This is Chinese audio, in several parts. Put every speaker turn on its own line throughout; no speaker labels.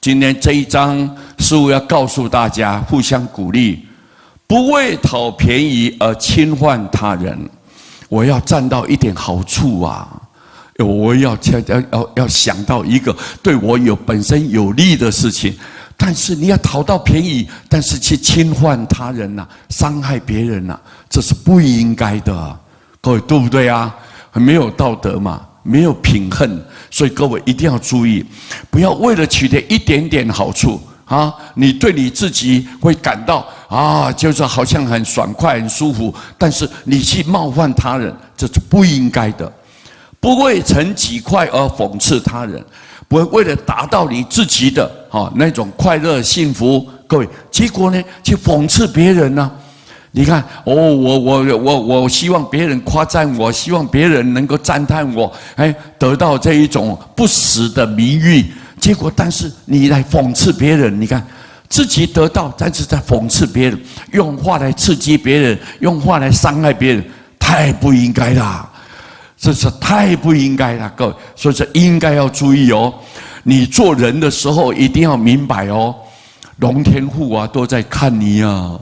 今天这一章，师父要告诉大家，互相鼓励，不为讨便宜而侵犯他人。我要占到一点好处啊！我要想到一个对我本身有利的事情。但是你要讨到便宜，但是去侵犯他人呐，伤害别人呐，这是不应该的。各位对不对啊？没有道德嘛，没有品恨，所以各位一定要注意，不要为了取得一点点好处啊，你对你自己会感到啊，就是好像很爽快、很舒服，但是你去冒犯他人，这是不应该的。不为逞己快而讽刺他人，不会为了达到你自己的那种快乐幸福，各位，结果呢，去讽刺别人呢？你看，我希望别人夸赞我，希望别人能够赞叹我，得到这一种不实的名誉。结果，但是你来讽刺别人，你看自己得到，但是在讽刺别人，用话来刺激别人，用话来伤害别人，太不应该啦！这是太不应该了，各位，所以这应该要注意哦。你做人的时候一定要明白哦，龙天护啊都在看你啊，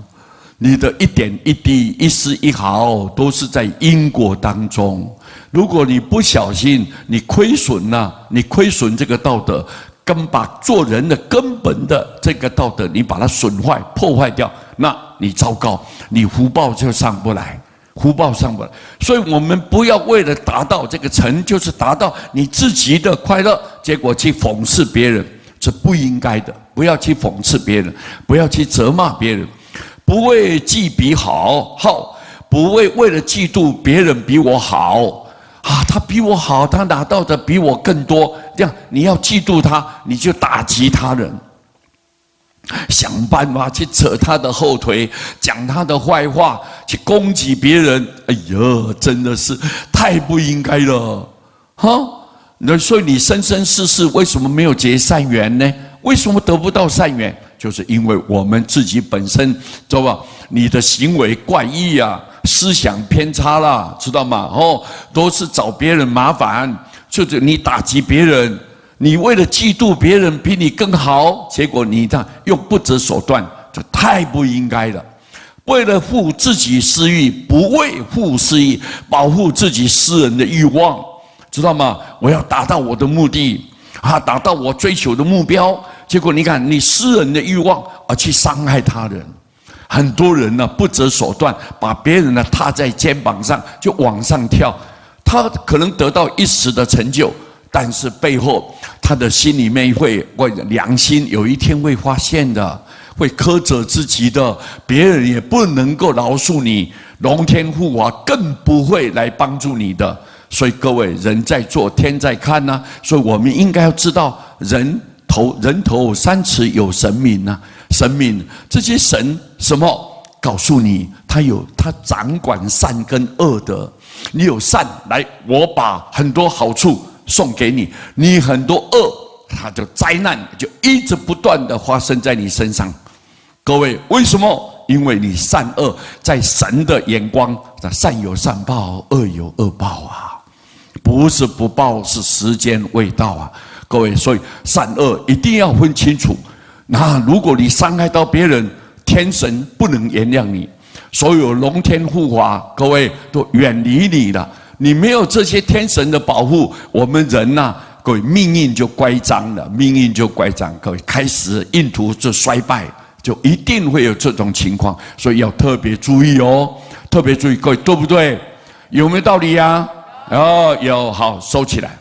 你的一点一滴、一丝一毫都是在因果当中。如果你不小心，你亏损了，你亏损这个道德，把做人的根本的这个道德，你把它损坏、破坏掉，那你糟糕，你福报就上不来。福报上不来，所以我们不要为了达到这个成，就是达到你自己的快乐，结果去讽刺别人，这不应该的。不要去讽刺别人，不要去责骂别人，不为己比好，不为了嫉妒别人比我好啊，他比我好，他拿到的比我更多，这样你要嫉妒他，你就打击他人。想办法去扯他的后腿，讲他的坏话，去攻击别人。哎呀，真的是太不应该了，那所以你生生世世为什么没有结善缘呢？为什么得不到善缘？就是因为我们自己本身，知道吧？你的行为怪异啊，思想偏差啦，知道吗？都是找别人麻烦，就是你打击别人。你为了嫉妒别人比你更好，结果你这样用不择手段，这太不应该了。为了护自己私欲，不为护私欲，保护自己私人的欲望，知道吗？我要达到我的目的啊，达到我追求的目标，结果你看你私人的欲望而去伤害他人。很多人呢不择手段，把别人呢踏在肩膀上就往上跳，他可能得到一时的成就。但是背后，他的心里面良心有一天会发现的，会苛责自己的，别人也不能够饶恕你，龙天护法更不会来帮助你的。所以各位，人在做，天在看啊，所以我们应该要知道，人头三尺有神明啊，神明这些神什么？告诉你，他掌管善跟恶的。你有善来，我把很多好处送给你，你很多恶，它就灾难就一直不断的发生在你身上。各位，为什么？因为你善恶在神的眼光，善有善报，恶有恶报啊，不是不报，是时间未到啊。各位，所以善恶一定要分清楚。那如果你伤害到别人，天神不能原谅你，所有龙天护法，各位都远离你了。你没有这些天神的保护，我们人呐，各位命运就乖张了，命运就乖张，各位开始印途就衰败，就一定会有这种情况，所以要特别注意哦，特别注意，各位对不对？有没有道理呀？有，好，收起来。